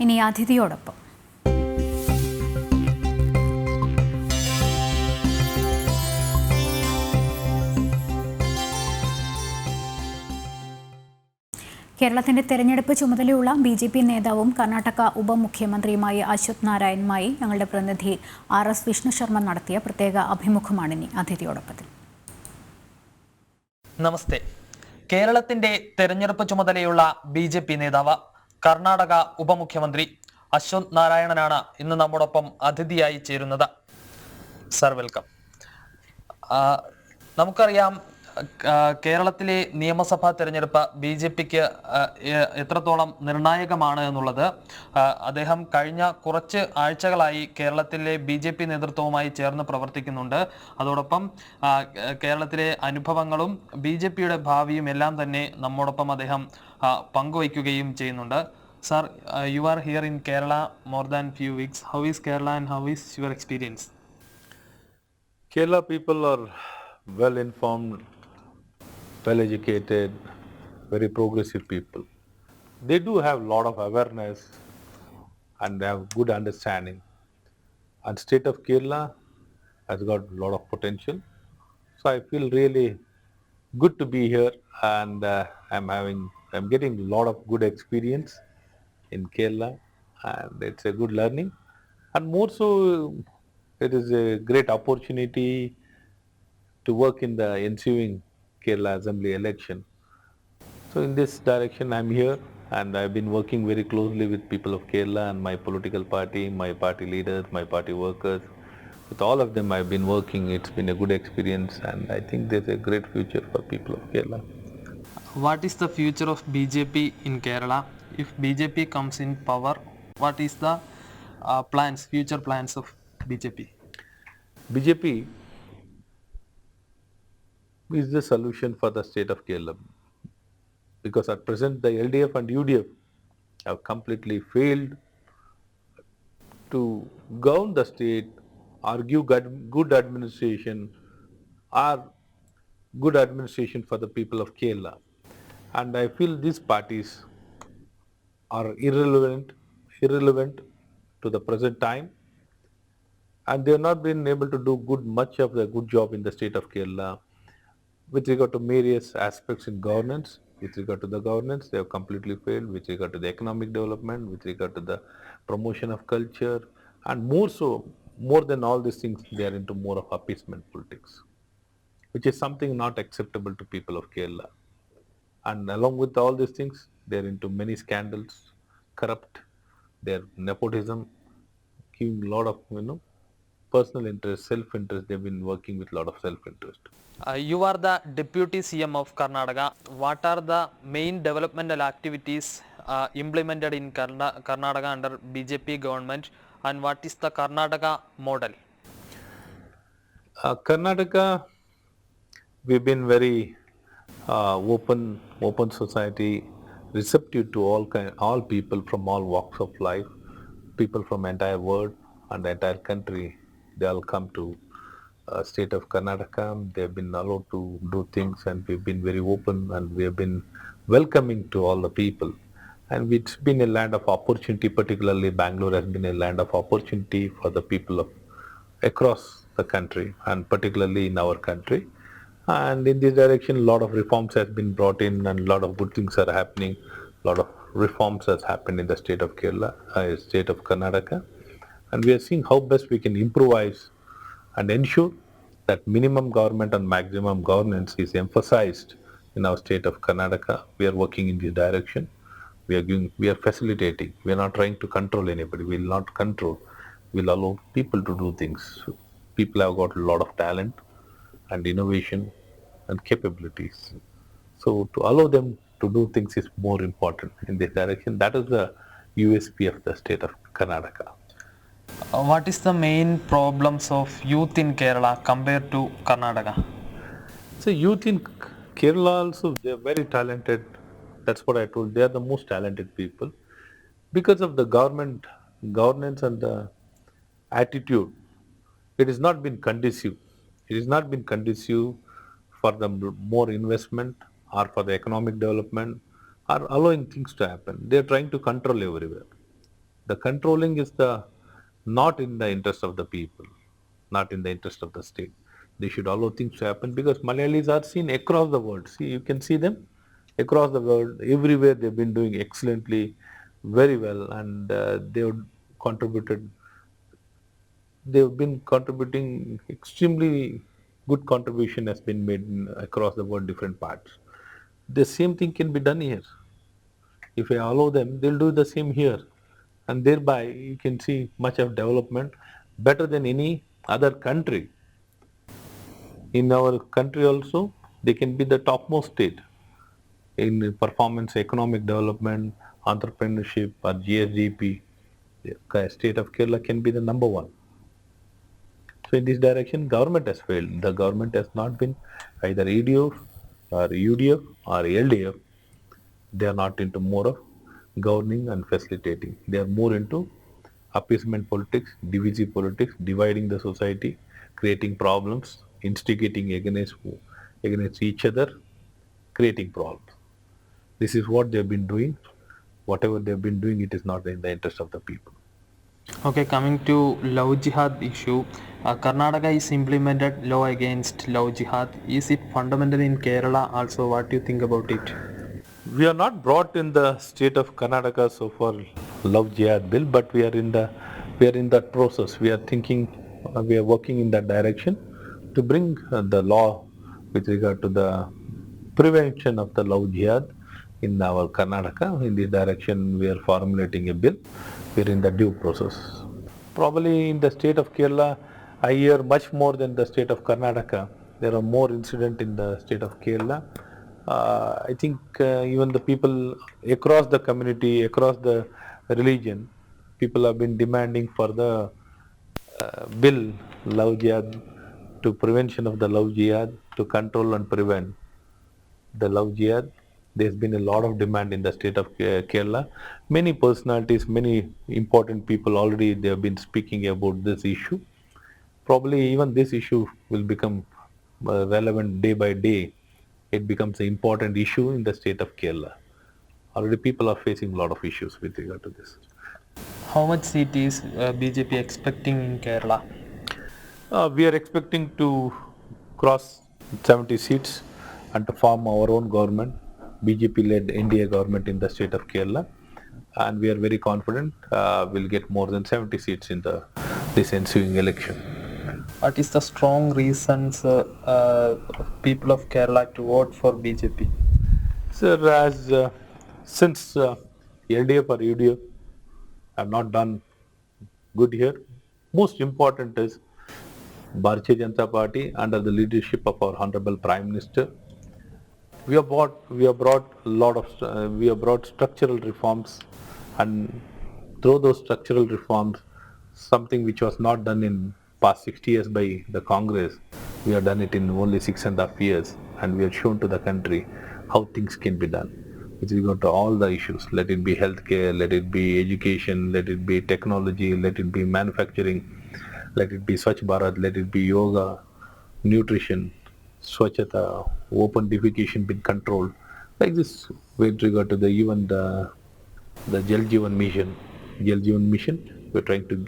ഇനി അതിഥിയോടൊപ്പം. കേരളത്തിന്റെ തെരഞ്ഞെടുപ്പ് ചുമതലയുള്ള BJP നേതാവും കർണാടക ഉപമുഖ്യമന്ത്രിയുമായ അശ്വത് നാരായണുമായി ഞങ്ങളുടെ പ്രതിനിധി RS വിഷ്ണു ശർമ്മ നടത്തിയ പ്രത്യേക അഭിമുഖമാണിനി അതിഥിയോടൊപ്പത്തിൽ. നമസ്തേ. കേരളത്തിന്റെ തെരഞ്ഞെടുപ്പ് ചുമതലയുള്ള BJP നേതാവ് കർണാടക ഉപമുഖ്യമന്ത്രി അശ്വത് നാരായണനാണ് ഇന്ന് നമ്മോടൊപ്പം അതിഥിയായി ചേരുന്നത്. Sir, welcome. നമുക്കറിയാം, കേരളത്തിലെ നിയമസഭാ തെരഞ്ഞെടുപ്പ് BJPക്ക് എത്രത്തോളം നിർണായകമാണ് എന്നുള്ളത്. അദ്ദേഹം കഴിഞ്ഞ കുറച്ച് ആഴ്ചകളായി കേരളത്തിലെ BJP നേതൃത്വവുമായി ചേർന്ന് പ്രവർത്തിക്കുന്നുണ്ട്. അതോടൊപ്പം കേരളത്തിലെ അനുഭവങ്ങളും BJPയുടെ ഭാവിയും എല്ലാം തന്നെ നമ്മോടൊപ്പം അദ്ദേഹം പങ്കുവയ്ക്കുകയും ചെയ്യുന്നുണ്ട്. Sir, you are here in Kerala more than few weeks. How is Kerala and how is your experience? Kerala people are well informed, well educated, very progressive people. They do have a lot of awareness and they have good understanding. And state of Kerala has got a lot of potential. So I feel really good to be here, and I'm getting a lot of good experience in Kerala, and it's a good learning. And more so, it is a great opportunity to work in the ensuing Kerala Assembly election. So in this direction I'm here, and I've been working very closely with people of Kerala and my political party, my party leaders, my party workers. With all of them I've been working. It's been a good experience, and I think there's a great future for people of Kerala. What is the future of BJP in Kerala? If BJP comes in power, what is the future plans of BJP? BJP is the solution for the state of Kerala, because at present the LDF and UDF have completely failed to govern the state or give good administration or good administration for the people of Kerala. And I feel these parties are irrelevant to the present time, and they have not been able to do much of the good job in the state of Kerala with regard to various aspects in governance. With regard to the governance, they have completely failed. With regard to the economic development, with regard to the promotion of culture, and more than all these things, they are into more of appeasement politics, which is something not acceptable to people of Kerala. And along with all these things, they are into many scandals, corrupt, their nepotism, giving a lot of personal interest, self-interest. They've been working with a lot of self-interest. You are the Deputy CM of Karnataka. What are the main developmental activities implemented in Karnataka under BJP government, and what is the Karnataka model? Karnataka, we've been very open society, receptive to all people from all walks of life, people from entire world and the entire country. They all come to state of Karnataka. They've been allowed to do things, and we've been very open, and we have been welcoming to all the people. And it's been a land of opportunity. Particularly Bangalore has been a land of opportunity for the people of across the country, and particularly in our country. And in this direction, a lot of reforms has been brought in, and a lot of good things are happening. A lot of reforms has happened in the state of Kerala, state of Karnataka, and we are seeing how best we can improvise and ensure that minimum government and maximum governance is emphasized in our state of Karnataka. We are working in this direction. We are facilitating. We are not trying to control anybody. We will not control. We will allow people to do things. People have got a lot of talent and innovation and capabilities. So to allow them to do things is more important in this direction. That is the USP of the state of Karnataka. What is the main problems of youth in Kerala compared to Karnataka? So youth in Kerala also, they are very talented. That's what I told. They are the most talented people. Because of the governance and the attitude, it has not been conducive. It has not been conducive for the more investment or for the economic development or allowing things to happen. They are trying to control everywhere. The controlling is the not in the interest of the people, not in the interest of the state. They should allow things to happen because Malayalis are seen across the world. See, you can see them across the world. Everywhere they've been doing excellently, very well, and they've contributed. They've been contributing extremely good contribution has been made across the world, different parts. The same thing can be done here. If I allow them, they'll do the same here. And thereby you can see much of development better than any other country. In our country also, they can be the topmost state in performance, economic development, entrepreneurship or GSDP. The state of Kerala can be the number one. So in this direction, government has failed. The government has not been either EDF or UDF or LDF. They are not into more of governing and facilitating. They are more into appeasement politics, divisive politics, dividing the society, creating problems, instigating against each other, creating problems. This is what they have been doing. Whatever they have been doing, it is not in the interest of the people. Okay, coming to love jihad issue, Karnataka is implemented law against love jihad. Is it fundamental in Kerala also? What do you think about it? We are not brought in the state of Karnataka so far love jihad bill, but we are in that process. We are thinking, we are working in that direction to bring the law with regard to the prevention of the love jihad in our Karnataka. In this direction, we are formulating a bill. We are in the due process. Probably in the state of Kerala, I hear much more than the state of Karnataka. There are more incidents in the state of Kerala. I think even the people across the community, across the religion, people have been demanding for the bill, love jihad, to prevention of the love jihad, to control and prevent the love jihad. There's been a lot of demand in the state of Kerala. Many personalities, many important people already they have been speaking about this issue. Probably even this issue will become relevant day by day. It becomes an important issue in the state of Kerala. Already people are facing a lot of issues with regard to this. How much seat is BJP expecting in Kerala? We are expecting to cross 70 seats and to form our own government, BJP-led NDA government in the state of Kerala. And we are very confident we'll get more than 70 seats in this ensuing election. What is the strong reasons people of Kerala to vote for BJP? Sir, since LDF or UDF have not done good here, most important is Bharatiya Janata Party under the leadership of our Honorable Prime Minister. We have brought structural reforms, and through those structural reforms, something which was not done in past 60 years by the Congress, we have done it in only 6.5 years, and we have shown to the country how things can be done. With regard to all the issues, let it be healthcare, let it be education, let it be technology, let it be manufacturing, let it be Swachh Bharat, let it be yoga, nutrition, Swachhata, open defecation being controlled. Like this, with regard to even the Jal Jeevan Mission, we're trying to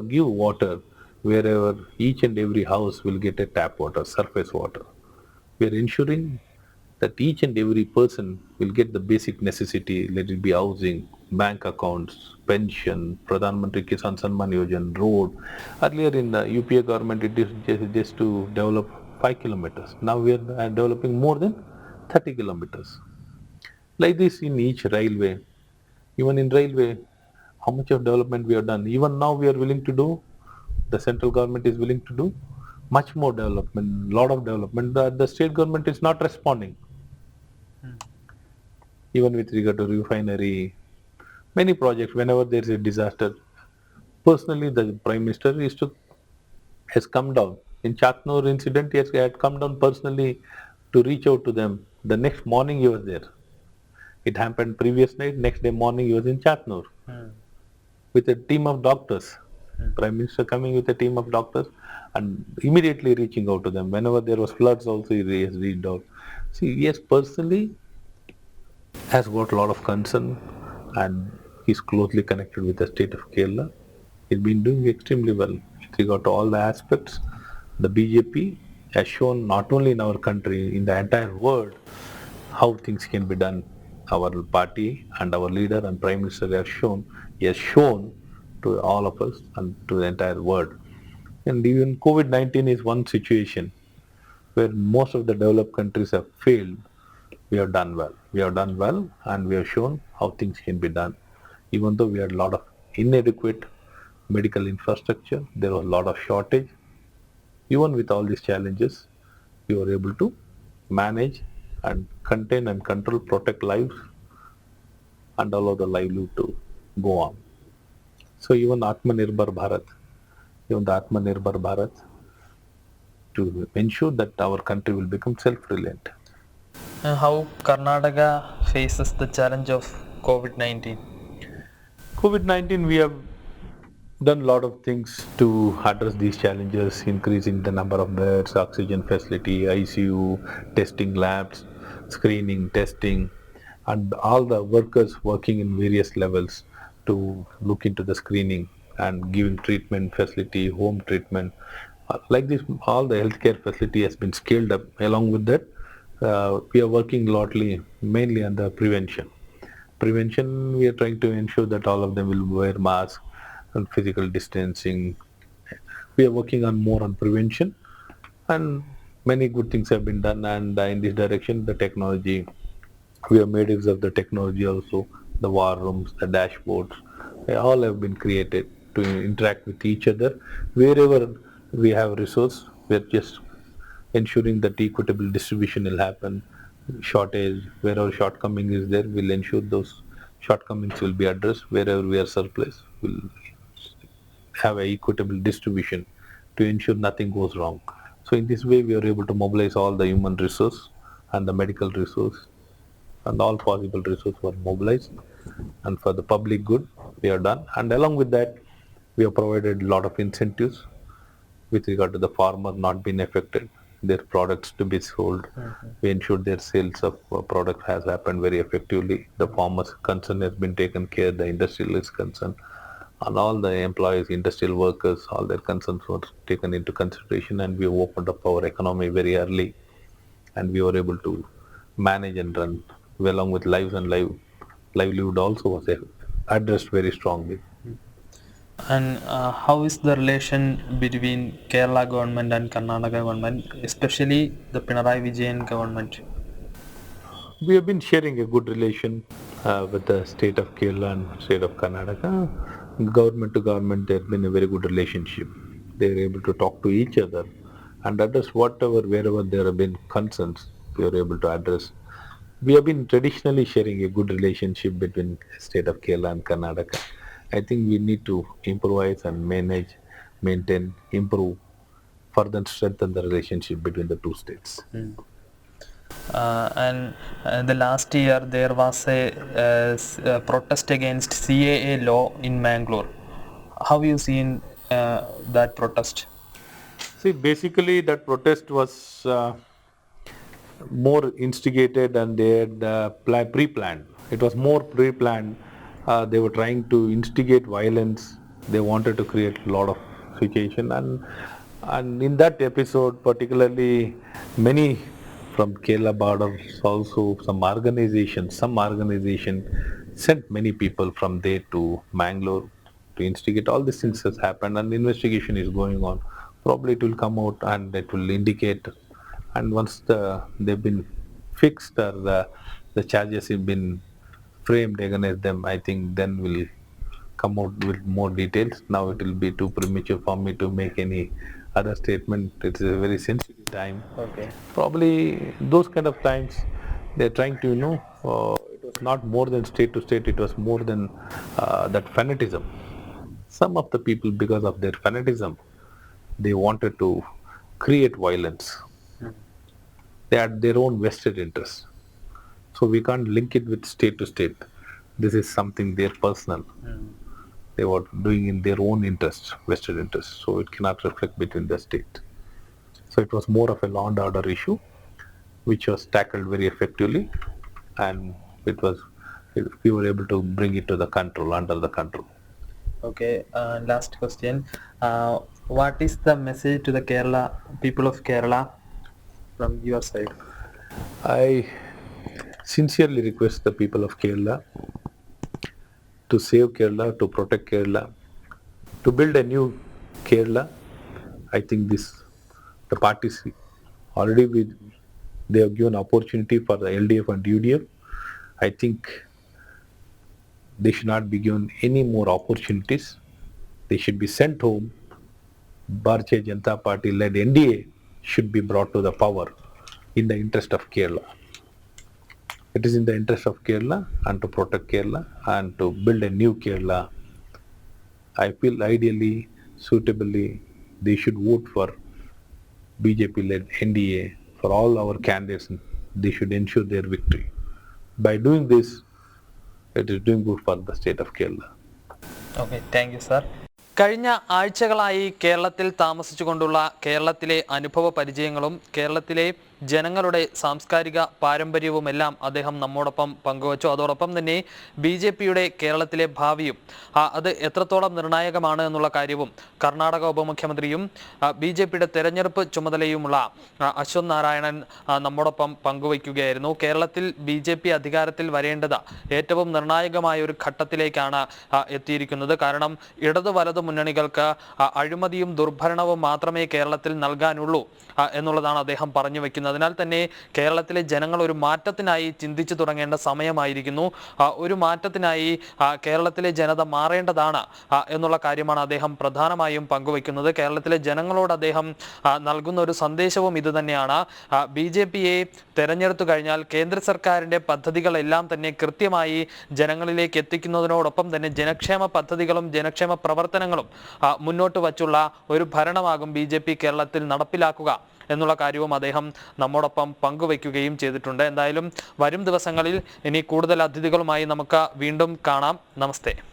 give water wherever each and every house will get a tap water, surface water. We are ensuring that each and every person will get the basic necessity, let it be housing, bank accounts, pension, Pradhan Mantri Kisan Samman Yojana, road. Earlier in the UPA government, it is just to develop 5 kilometers. Now we are developing more than 30 kilometers. Like this in each railway. Even in railway, how much of development we have done. Even now we are willing to do, the central government is willing to do much more development, lot of development. The state government is not responding. Even with regard to refinery, many projects, whenever there is a disaster, personally the Prime Minister has come down. In Chatnur incident, he had come down personally to reach out to them. The next morning he was there. It happened previous night, next day morning he was in Chatnur with a team of doctors. Prime Minister coming with a team of doctors and immediately reaching out to them. Whenever there was floods also he has reached out. See, yes, personally has got a lot of concern and He's closely connected with the state of Kerala. He's been doing extremely well with regard to all the aspects. The BJP has shown not only in our country, in the entire world, how things can be done. Our party and our leader and Prime Minister he has shown to all of us and to the entire world. And even COVID-19 is one situation where most of the developed countries have failed. We have done well. We have done well and we have shown how things can be done. Even though we had a lot of inadequate medical infrastructure, there was a lot of shortage. Even with all these challenges, we were able to manage and contain and control, protect lives and allow the livelihood to go on. So even the Atmanirbhar Bharat to ensure that our country will become self-reliant. How Karnataka faces the challenge of COVID-19? COVID-19, we have done a lot of things to address these challenges, increasing the number of beds, oxygen facility, ICU, testing labs, screening, testing, and all the workers working in various levels to look into the screening and giving treatment facility, home treatment. Like this, all the healthcare facility has been scaled up. Along with that, we are working mainly on the prevention. Prevention, we are trying to ensure that all of them will wear masks and physical distancing. We are working on more on prevention, and many good things have been done. And in this direction, the technology, we have made use of the technology also. The war rooms, the dashboards, they all have been created to interact with each other. Wherever we have resource, we are just ensuring that equitable distribution will happen. Shortage, wherever shortcoming is there, we'll ensure those shortcomings will be addressed. Wherever we are surplus, we'll have a equitable distribution to ensure nothing goes wrong. So in this way, we are able to mobilize all the human resource and the medical resource, and all possible resources were mobilized, and for the public good we are done. And along with that, we have provided a lot of incentives with regard to the farmer not being affected, their products to be sold. We ensured their sales of product has happened very effectively. The farmers concern has been taken care, the industrial is concerned, and all the employees, industrial workers, all their concerns were taken into consideration, and we opened up our economy very early, and we were able to manage and run along with lives and livelihood also was addressed very strongly. And how is the relation between Kerala government and Karnataka government, especially the Pinarayi Vijayan government? We have been sharing a good relation with the state of Kerala and state of Karnataka. Government to government, there has been a very good relationship. They are able to talk to each other and address wherever there have been concerns, we are able to address. We have been traditionally sharing a good relationship between state of Kerala and Karnataka. I think we need to improvise and maintain, improve, further strengthen the relationship between the two states. And the last year there was a protest against CAA law in Mangalore. How have you seen that protest? See, basically that protest was more instigated, and they had pre-planned. It was more pre-planned. They were trying to instigate violence. They wanted to create a lot of situation, and in that episode, particularly many from Kerala borders, also some organization sent many people from there to Mangalore to instigate. All these things has happened, and investigation is going on. Probably it will come out and it will indicate, and once they've been fixed, or the charges have been framed against them, I think then we'll come out with more details. Now it will be too premature for me to make any other statement. It's a very sensitive time. Okay. Probably those kind of times they're trying to, it was not more than state to state, it was more than that fanatism. Some of the people, because of their fanatism, they wanted to create violence. They had their own vested interest. So we can't link it with state to state. This is something their personal. They were doing in their own interest, vested interest. So it cannot reflect between the state. So it was more of a law and order issue, which was tackled very effectively, and it was we were able to bring it to the control, under the control. Okay, last question. What is the message to the Kerala people of Kerala from your side? I sincerely request the people of Kerala to save Kerala, to protect Kerala, to build a new Kerala. I think the parties already they have given opportunity for the LDF and UDF. I think they should not be given any more opportunities. They should be sent home. Bharatiya Janata Party led NDA should be brought to the power in the interest of Kerala. It is in the interest of Kerala and to protect Kerala and to build a new Kerala. I feel ideally, suitably, they should vote for BJP-led NDA for all our candidates. They should ensure their victory. By doing this, it is doing good for the state of Kerala. Okay, thank you, sir. കഴിഞ്ഞ ആഴ്ചകളായി കേരളത്തിൽ താമസിച്ചുകൊണ്ടുള്ള കേരളത്തിലെ അനുഭവ പരിചയങ്ങളും കേരളത്തിലെ ജനങ്ങളുടെ സാംസ്കാരിക പാരമ്പര്യവുമെല്ലാം അദ്ദേഹം നമ്മോടൊപ്പം പങ്കുവച്ചു. അതോടൊപ്പം തന്നെ BJPയുടെ കേരളത്തിലെ ഭാവിയും അത് എത്രത്തോളം നിർണായകമാണ് എന്നുള്ള കാര്യവും കർണാടക ഉപമുഖ്യമന്ത്രിയും BJPയുടെ തെരഞ്ഞെടുപ്പ് ചുമതലയുമുള്ള അശ്വന്ത് നാരായണൻ നമ്മോടൊപ്പം പങ്കുവയ്ക്കുകയായിരുന്നു. കേരളത്തിൽ BJP അധികാരത്തിൽ വരേണ്ടത് ഏറ്റവും നിർണായകമായ ഒരു ഘട്ടത്തിലേക്കാണ് എത്തിയിരിക്കുന്നത്. കാരണം ഇടതു വലതു മുന്നണികൾക്ക് അഴിമതിയും ദുർഭരണവും മാത്രമേ കേരളത്തിൽ നൽകാനുള്ളൂ എന്നുള്ളതാണ് അദ്ദേഹം പറഞ്ഞു വെക്കുന്നത്. അതിനാൽ തന്നെ കേരളത്തിലെ ജനങ്ങൾ ഒരു മാറ്റത്തിനായി ചിന്തിച്ചു തുടങ്ങേണ്ട സമയമായിരിക്കുന്നു. ഒരു മാറ്റത്തിനായി കേരളത്തിലെ ജനത മാറേണ്ടതാണ് എന്നുള്ള കാര്യമാണ് അദ്ദേഹം പ്രധാനമായും പങ്കുവയ്ക്കുന്നത്. കേരളത്തിലെ ജനങ്ങളോട് അദ്ദേഹം നൽകുന്ന ഒരു സന്ദേശവും ഇത് തന്നെയാണ്. BJPയെ തെരഞ്ഞെടുത്തു കഴിഞ്ഞാൽ കേന്ദ്ര സർക്കാരിൻ്റെ പദ്ധതികളെല്ലാം തന്നെ കൃത്യമായി ജനങ്ങളിലേക്ക് എത്തിക്കുന്നതിനോടൊപ്പം തന്നെ ജനക്ഷേമ പദ്ധതികളും ജനക്ഷേമ പ്രവർത്തനങ്ങളും മുന്നോട്ട് വച്ചുള്ള ഒരു ഭരണമാകും BJP കേരളത്തിൽ നടപ്പിലാക്കുക എന്നുള്ള കാര്യവും അദ്ദേഹം നമ്മോടൊപ്പം പങ്കുവയ്ക്കുകയും ചെയ്തിട്ടുണ്ട്. എന്തായാലും വരും ദിവസങ്ങളിൽ ഇനി കൂടുതൽ അതിഥികളുമായി നമുക്ക് വീണ്ടും കാണാം. നമസ്തേ.